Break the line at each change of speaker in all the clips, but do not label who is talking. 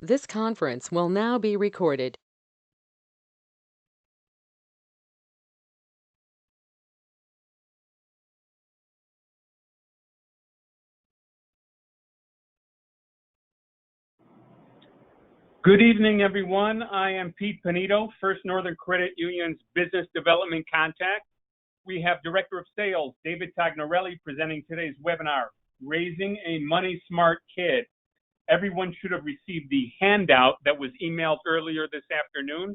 This conference will now be recorded.
Good evening, everyone. I am Pete Panito, First Northern Credit Union's Business Development Contact. We have Director of Sales, David Tognorelli, presenting today's webinar, Raising a Money Smart Kid. Everyone should have received the handout that was emailed earlier this afternoon.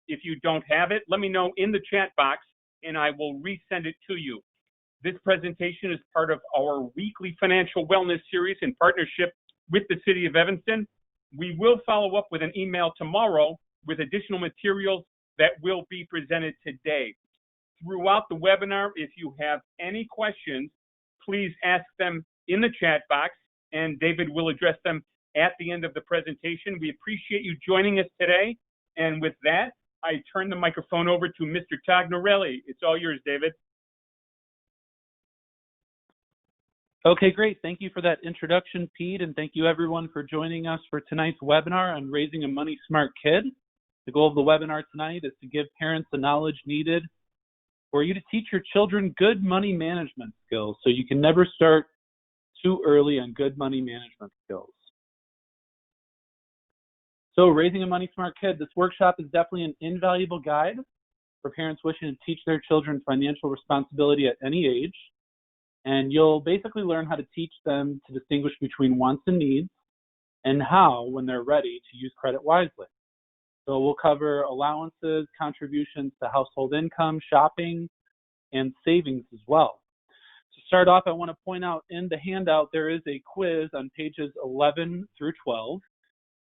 If you don't have it, let me know in the chat box and I will resend it to you. This presentation is part of our weekly financial wellness series in partnership with the City of Evanston. We will follow up with an email tomorrow with additional materials that will be presented today. Throughout the webinar, if you have any questions, please ask them in the chat box, and David will address them at the end of the presentation. We appreciate you joining us today. And with that, I turn the microphone over to Mr. Tognorelli. It's all yours, David.
Okay, great. Thank you for that introduction, Pete, and thank you everyone for joining us for tonight's webinar on Raising a Money Smart Kid. The goal of the webinar tonight is to give parents the knowledge needed for you to teach your children good money management skills, so you can never start too early on good money management skills. So Raising a Money Smart Kid, this workshop is definitely an invaluable guide for parents wishing to teach their children financial responsibility at any age. And you'll basically learn how to teach them to distinguish between wants and needs, and how, when they're ready, to use credit wisely. So we'll cover allowances, contributions to household income, shopping, and savings as well. To start off, I want to point out in the handout there is a quiz on pages 11 through 12,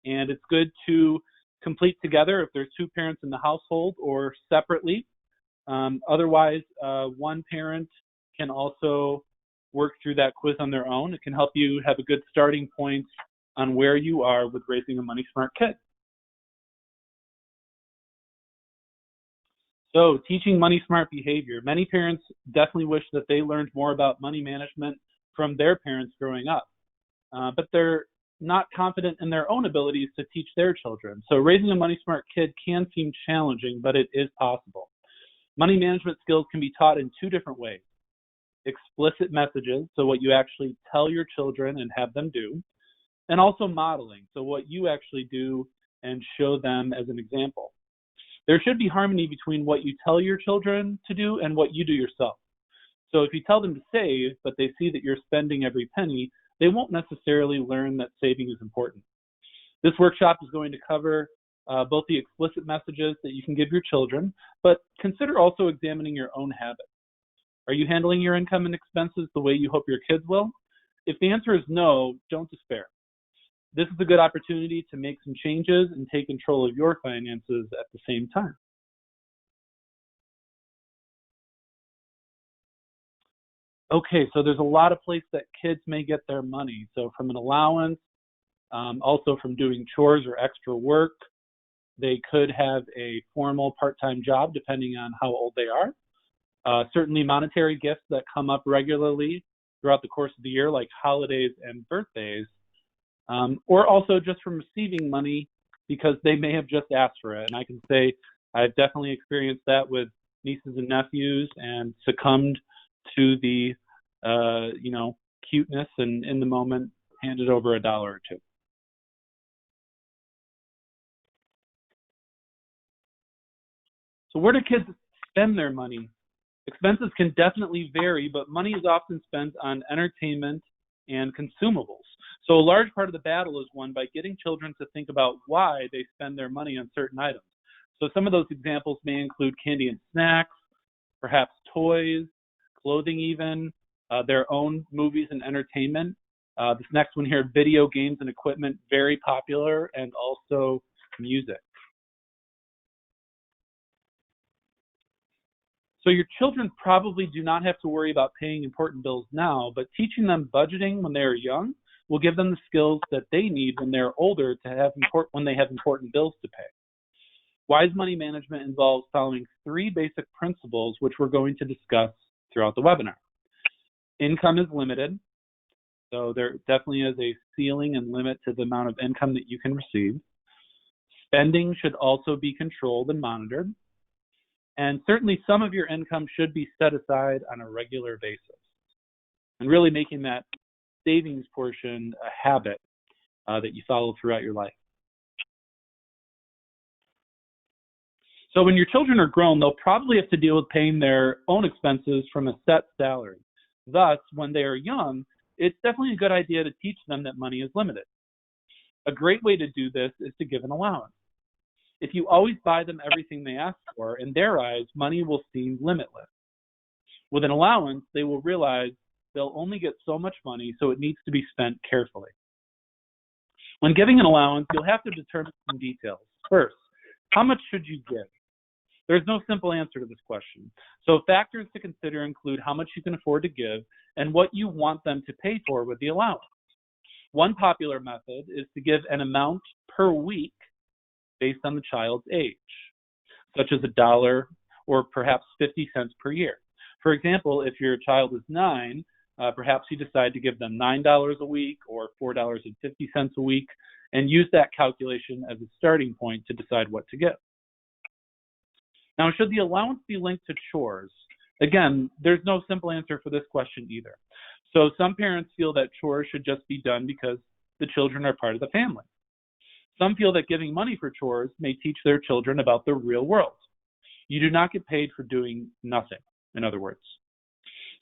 and it's good to complete together if there's two parents in the household or separately. Otherwise, one parent can also work through that quiz on their own. It can help you have a good starting point on where you are with raising a money smart kid. So teaching money smart behavior. Many parents definitely wish that they learned more about money management from their parents growing up, but they're not confident in their own abilities to teach their children. So raising a money smart kid can seem challenging, but it is possible. Money management skills can be taught in two different ways. Explicit messages, so what you actually tell your children and have them do, and also modeling, so what you actually do and show them as an example. There should be harmony between what you tell your children to do and what you do yourself. So if you tell them to save, but they see that you're spending every penny, they won't necessarily learn that saving is important. This workshop is going to cover both the explicit messages that you can give your children, but consider also examining your own habits. Are you handling your income and expenses the way you hope your kids will? If the answer is no, don't despair. This is a good opportunity to make some changes and take control of your finances at the same time. Okay, so there's a lot of places that kids may get their money. So from an allowance, also from doing chores or extra work. They could have a formal part-time job depending on how old they are. Certainly monetary gifts that come up regularly throughout the course of the year, like holidays and birthdays, or also just from receiving money because they may have just asked for it. And I can say I've definitely experienced that with nieces and nephews and succumbed to the, cuteness and in the moment handed over $1 or $2. So where do kids spend their money? Expenses can definitely vary, but money is often spent on entertainment and consumables. So a large part of the battle is won by getting children to think about why they spend their money on certain items. So some of those examples may include candy and snacks, perhaps toys, clothing even, their own movies and entertainment. This next one here, video games and equipment, very popular, and also music. So your children probably do not have to worry about paying important bills now, but teaching them budgeting when they are young will give them the skills that they need when they're older to have when they have important bills to pay. Wise money management involves following 3 basic principles, which we're going to discuss throughout the webinar. Income is limited. So there definitely is a ceiling and limit to the amount of income that you can receive. Spending should also be controlled and monitored. And certainly some of your income should be set aside on a regular basis. And really making that savings portion a habit that you follow throughout your life. So when your children are grown, they'll probably have to deal with paying their own expenses from a set salary. Thus, when they are young, it's definitely a good idea to teach them that money is limited. A great way to do this is to give an allowance. If you always buy them everything they ask for, in their eyes, money will seem limitless. With an allowance, they will realize they'll only get so much money, so it needs to be spent carefully. When giving an allowance, you'll have to determine some details. First, how much should you give? There's no simple answer to this question. So factors to consider include how much you can afford to give and what you want them to pay for with the allowance. One popular method is to give an amount per week based on the child's age, such as $1 or perhaps 50 cents per year. For example, if your child is 9, perhaps you decide to give them $9 a week or $4.50 a week, and use that calculation as a starting point to decide what to give. Now, should the allowance be linked to chores? Again, there's no simple answer for this question either. So some parents feel that chores should just be done because the children are part of the family. Some feel that giving money for chores may teach their children about the real world. You do not get paid for doing nothing, in other words.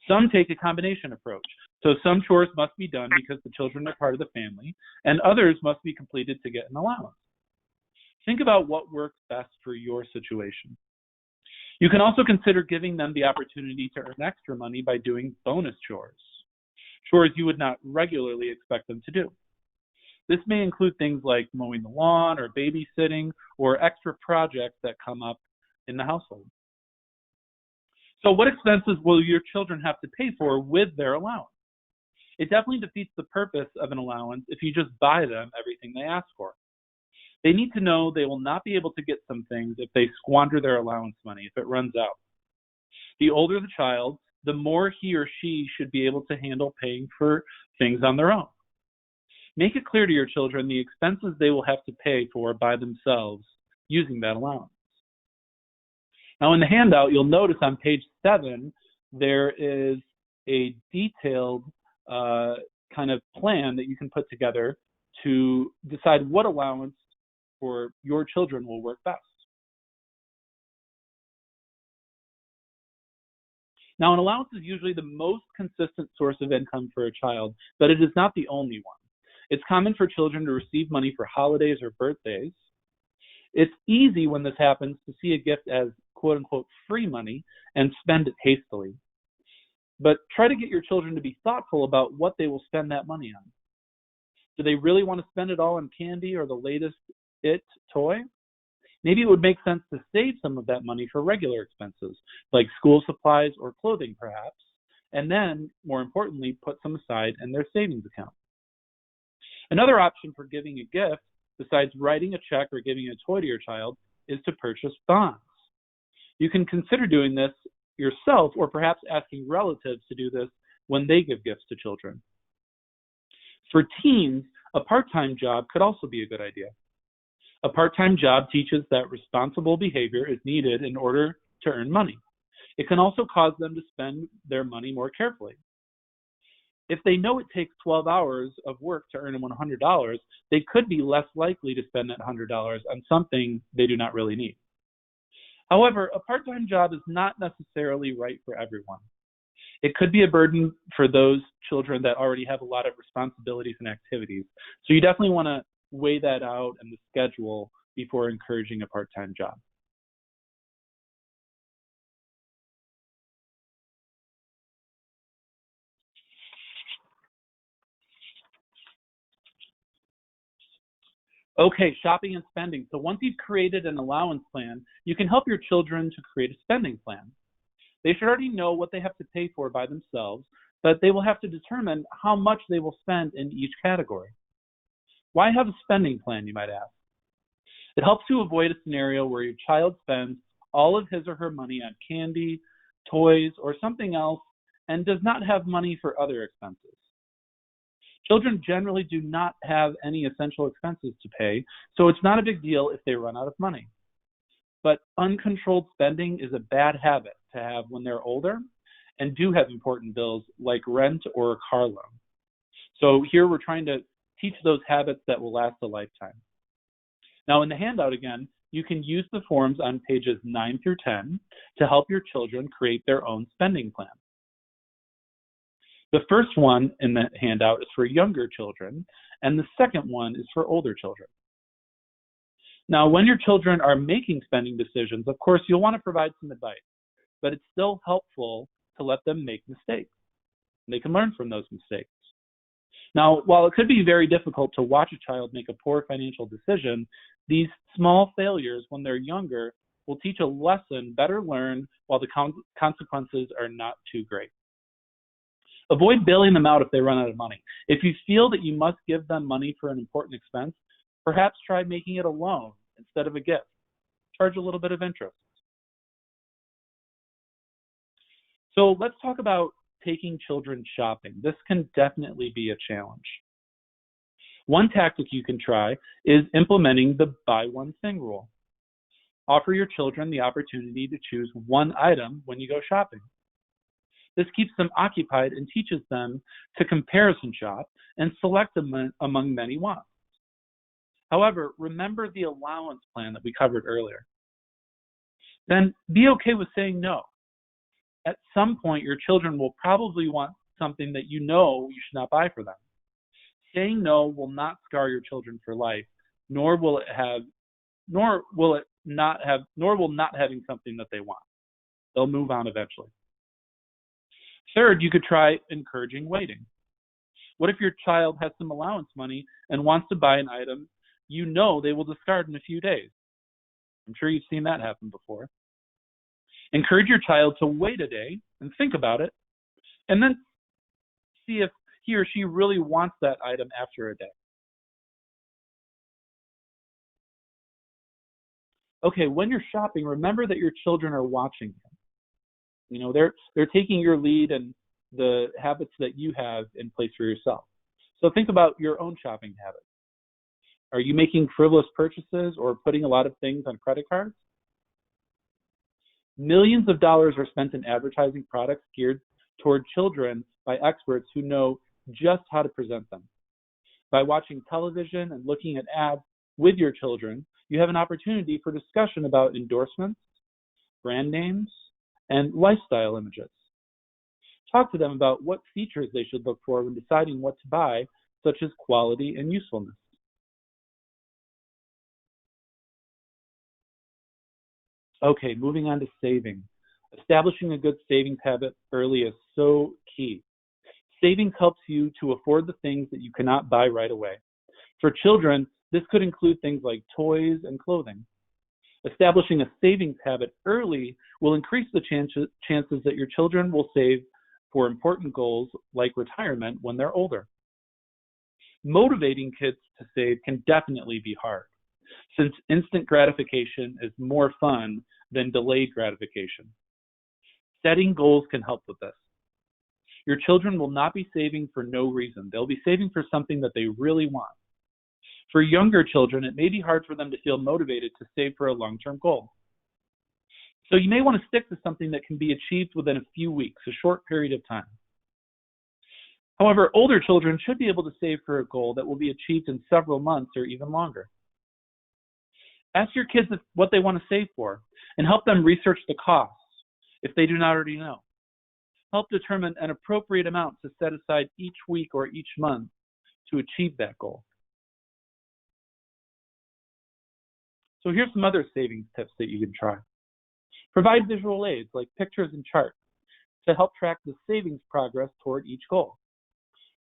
Some take a combination approach. So some chores must be done because the children are part of the family, and others must be completed to get an allowance. Think about what works best for your situation. You can also consider giving them the opportunity to earn extra money by doing bonus chores, chores you would not regularly expect them to do. This may include things like mowing the lawn or babysitting or extra projects that come up in the household. So what expenses will your children have to pay for with their allowance? It definitely defeats the purpose of an allowance if you just buy them everything they ask for. They need to know they will not be able to get some things if they squander their allowance money, if it runs out. The older the child, the more he or she should be able to handle paying for things on their own. Make it clear to your children the expenses they will have to pay for by themselves using that allowance. Now in the handout, you'll notice on page 7, there is a detailed kind of plan that you can put together to decide what allowance for your children will work best. Now, an allowance is usually the most consistent source of income for a child, but it is not the only one. It's common for children to receive money for holidays or birthdays. It's easy when this happens to see a gift as quote-unquote free money and spend it hastily. But try to get your children to be thoughtful about what they will spend that money on. Do they really want to spend it all on candy or the latest toy? Maybe it would make sense to save some of that money for regular expenses, like school supplies or clothing perhaps, and then, more importantly, put some aside in their savings account. Another option for giving a gift, besides writing a check or giving a toy to your child, is to purchase bonds. You can consider doing this yourself or perhaps asking relatives to do this when they give gifts to children. For teens, a part-time job could also be a good idea. A part-time job teaches that responsible behavior is needed in order to earn money. It can also cause them to spend their money more carefully. If they know it takes 12 hours of work to earn $100, they could be less likely to spend that $100 on something they do not really need. However, a part-time job is not necessarily right for everyone. It could be a burden for those children that already have a lot of responsibilities and activities. So you definitely want to weigh that out in the schedule before encouraging a part-time job. Okay, shopping and spending. So once you've created an allowance plan, you can help your children to create a spending plan. They should already know what they have to pay for by themselves, but they will have to determine how much they will spend in each category. Why have a spending plan, you might ask? It helps to avoid a scenario where your child spends all of his or her money on candy, toys, or something else and does not have money for other expenses. Children generally do not have any essential expenses to pay, so it's not a big deal if they run out of money. But uncontrolled spending is a bad habit to have when they're older and do have important bills like rent or a car loan. So here we're trying to teach those habits that will last a lifetime. Now in the handout again, you can use the forms on pages 9 through 10 to help your children create their own spending plan. The first one in the handout is for younger children, and the second one is for older children. Now, when your children are making spending decisions, of course, you'll want to provide some advice, but it's still helpful to let them make mistakes. They can learn from those mistakes. Now, while it could be very difficult to watch a child make a poor financial decision, these small failures when they're younger will teach a lesson better learned while the consequences are not too great. Avoid bailing them out if they run out of money. If you feel that you must give them money for an important expense, perhaps try making it a loan instead of a gift. Charge a little bit of interest. So let's talk about taking children shopping. This can definitely be a challenge. One tactic you can try is implementing the buy one thing rule. Offer your children the opportunity to choose one item when you go shopping. This keeps them occupied and teaches them to comparison shop and select among many wants. However, remember the allowance plan that we covered earlier. Then be okay with saying no. At some point, your children will probably want something that you know you should not buy for them. Saying no will not scar your children for life, nor will not having something that they want. They'll move on eventually. Third, you could try encouraging waiting. What if your child has some allowance money and wants to buy an item you know they will discard in a few days? I'm sure you've seen that happen before. Encourage your child to wait a day and think about it, and then see if he or she really wants that item after a day. Okay, when you're shopping, remember that your children are watching you. You know, they're taking your lead and the habits that you have in place for yourself. So think about your own shopping habits. Are you making frivolous purchases or putting a lot of things on credit cards? Millions of dollars are spent in advertising products geared toward children by experts who know just how to present them. By watching television and looking at ads with your children, you have an opportunity for discussion about endorsements, brand names, and lifestyle images. Talk to them about what features they should look for when deciding what to buy, such as quality and usefulness. Okay, moving on to saving. Establishing a good savings habit early is so key. Savings helps you to afford the things that you cannot buy right away. For children, this could include things like toys and clothing. Establishing a savings habit early will increase the chances that your children will save for important goals like retirement when they're older. Motivating kids to save can definitely be hard, since instant gratification is more fun than delayed gratification. Setting goals can help with this. Your children will not be saving for no reason. They'll be saving for something that they really want. For younger children, it may be hard for them to feel motivated to save for a long-term goal. So you may want to stick to something that can be achieved within a few weeks, a short period of time. However, older children should be able to save for a goal that will be achieved in several months or even longer. Ask your kids what they want to save for and help them research the costs if they do not already know. Help determine an appropriate amount to set aside each week or each month to achieve that goal. So here's some other savings tips that you can try. Provide visual aids like pictures and charts to help track the savings progress toward each goal.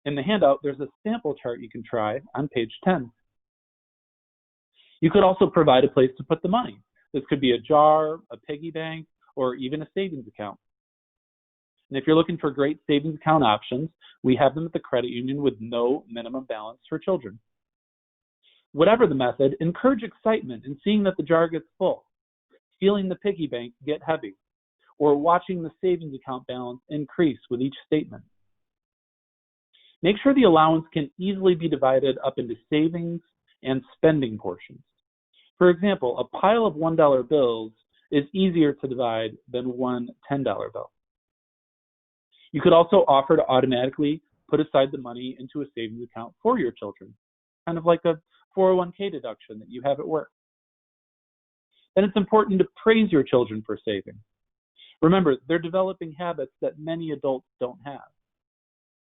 In the handout, there's a sample chart you can try on page 10. You could also provide a place to put the money. This could be a jar, a piggy bank, or even a savings account. And if you're looking for great savings account options, we have them at the credit union with no minimum balance for children. Whatever the method, encourage excitement in seeing that the jar gets full, feeling the piggy bank get heavy, or watching the savings account balance increase with each statement. Make sure the allowance can easily be divided up into savings and spending portions. For example, a pile of $1 bills is easier to divide than one $10 bill. You could also offer to automatically put aside the money into a savings account for your children, kind of like a 401k deduction that you have at work. Then it's important to praise your children for saving. Remember, they're developing habits that many adults don't have.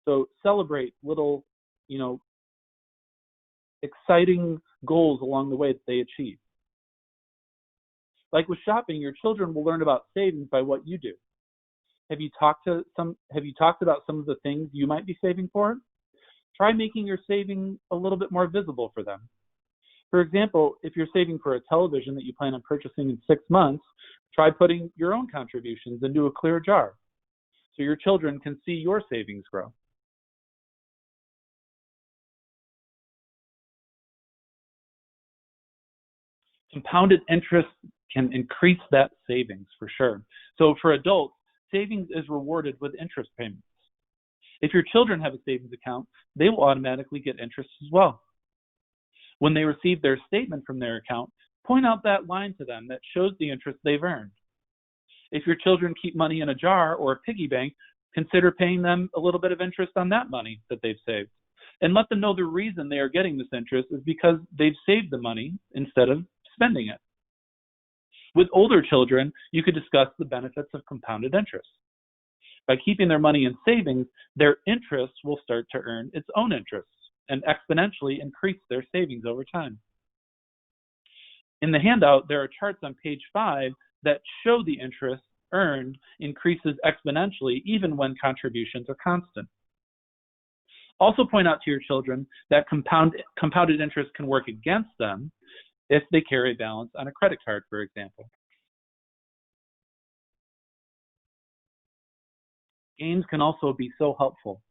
So celebrate little, exciting goals along the way that they achieve. Like with shopping, your children will learn about savings by what you do. Have you talked about some of the things you might be saving for? Try making your saving a little bit more visible for them. For example, if you're saving for a television that you plan on purchasing in 6 months, try putting your own contributions into a clear jar so your children can see your savings grow. Compounded interest can increase that savings for sure. So for adults, savings is rewarded with interest payments. If your children have a savings account, they will automatically get interest as well. When they receive their statement from their account, point out that line to them that shows the interest they've earned. If your children keep money in a jar or a piggy bank, consider paying them a little bit of interest on that money that they've saved. And let them know the reason they are getting this interest is because they've saved the money instead of spending it. With older children, you could discuss the benefits of compounded interest. By keeping their money in savings, their interest will start to earn its own interest and exponentially increase their savings over time. In the handout, there are charts on page 5 that show the interest earned increases exponentially even when contributions are constant. Also point out to your children that compounded interest can work against them if they carry a balance on a credit card, for example. Games can also be so helpful.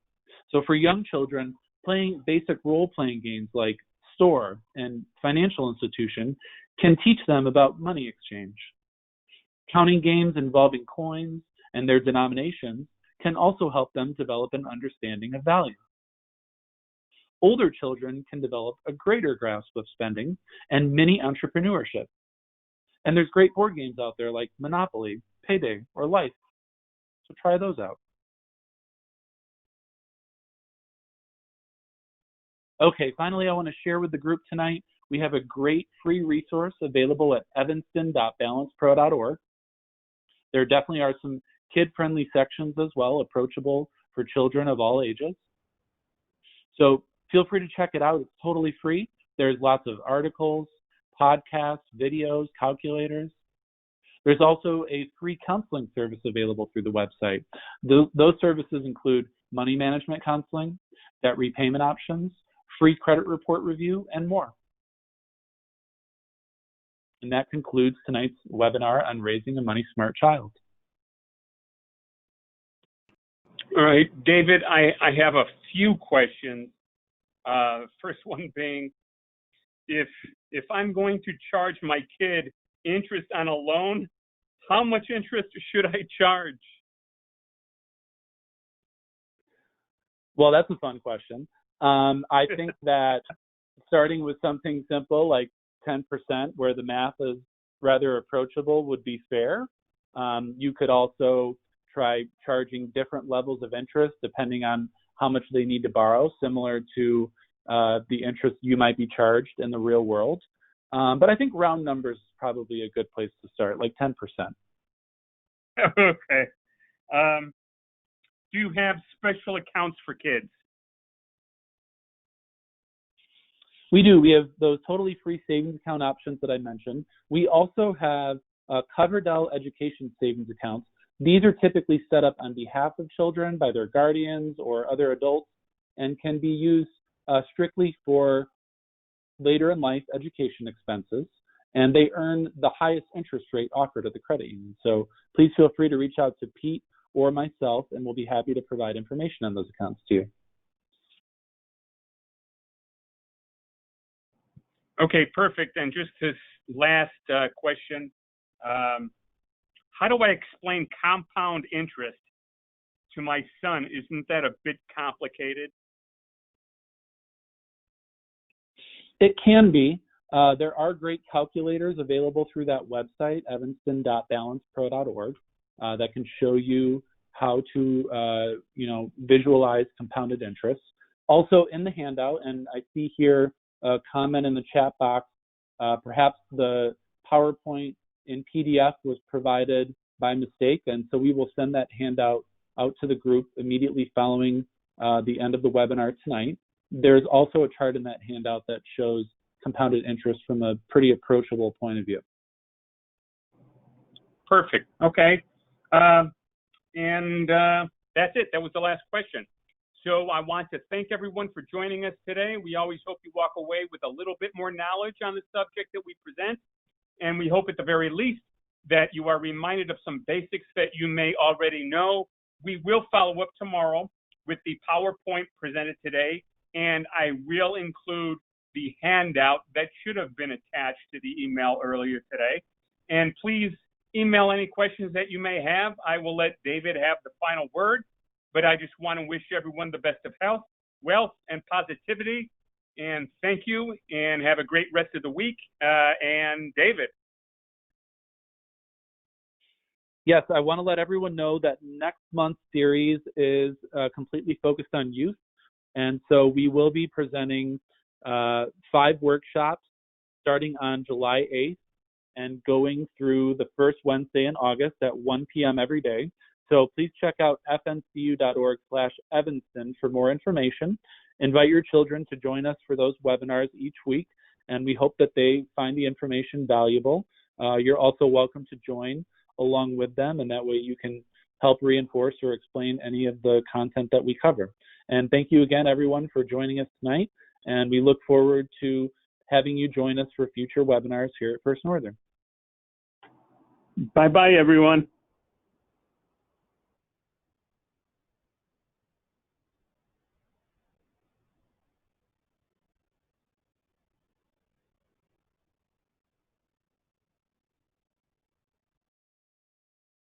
So for young children, playing basic role-playing games like Store and Financial Institution can teach them about money exchange. Counting games involving coins and their denominations can also help them develop an understanding of value. Older children can develop a greater grasp of spending and mini entrepreneurship. And there's great board games out there like Monopoly, Payday, or Life. So try those out. Okay, finally, I want to share with the group tonight, we have a great free resource available at evanston.balancepro.org. There definitely are some kid-friendly sections as well, approachable for children of all ages. So feel free to check it out. It's totally free. There's lots of articles, podcasts, videos, calculators. There's also a free counseling service available through the website. Those services include money management counseling, debt repayment options, free credit report review, and more. And that concludes tonight's webinar on raising a money smart child.
All right, David, I have a few questions. First one being, if I'm going to charge my kid interest on a loan, how much interest should I charge?
Well, that's a fun question. I think that starting with something simple like 10%, where the math is rather approachable, would be fair. You could also try charging different levels of interest depending on how much they need to borrow, similar to the interest you might be charged in the real world. But I think round numbers is probably a good place to start, like 10%.
Okay. Do you have special accounts for kids?
We do. We have those totally free savings account options that I mentioned. We also have Coverdell education savings accounts. These are typically set up on behalf of children by their guardians or other adults and can be used strictly for later in life education expenses. And they earn the highest interest rate offered at the credit union. So please feel free to reach out to Pete or myself, and we'll be happy to provide information on those accounts to you.
Okay, perfect. And just this last question, how do I explain compound interest to my son? Isn't that a bit complicated?
It can be. There are great calculators available through that website, evanston.balancepro.org, that can show you how to, visualize compounded interest. Also in the handout, and I see here a comment in the chat box, perhaps the PowerPoint in PDF was provided by mistake, and so we will send that handout out to the group immediately following the end of the webinar tonight. There's also a chart in that handout that shows compounded interest from a pretty approachable point of view.
Perfect. Okay. That's it. That was the last question. So I want to thank everyone for joining us today. We always hope you walk away with a little bit more knowledge on the subject that we present. And we hope at the very least that you are reminded of some basics that you may already know. We will follow up tomorrow with the PowerPoint presented today, and I will include the handout that should have been attached to the email earlier today. And please email any questions that you may have. I will let David have the final word, but I just want to wish everyone the best of health, wealth, and positivity. And thank you, and have a great rest of the week. And David.
Yes, I want to let everyone know that next month's series is completely focused on youth. And so we will be presenting 5 workshops starting on July 8th and going through the first Wednesday in August at 1 p.m. every day. So please check out fncu.org/Evanston for more information. Invite your children to join us for those webinars each week, and we hope that they find the information valuable. You're also welcome to join along with them, and that way you can help reinforce or explain any of the content that we cover. And thank you again, everyone, for joining us tonight, and we look forward to having you join us for future webinars here at First Northern.
Bye-bye, everyone.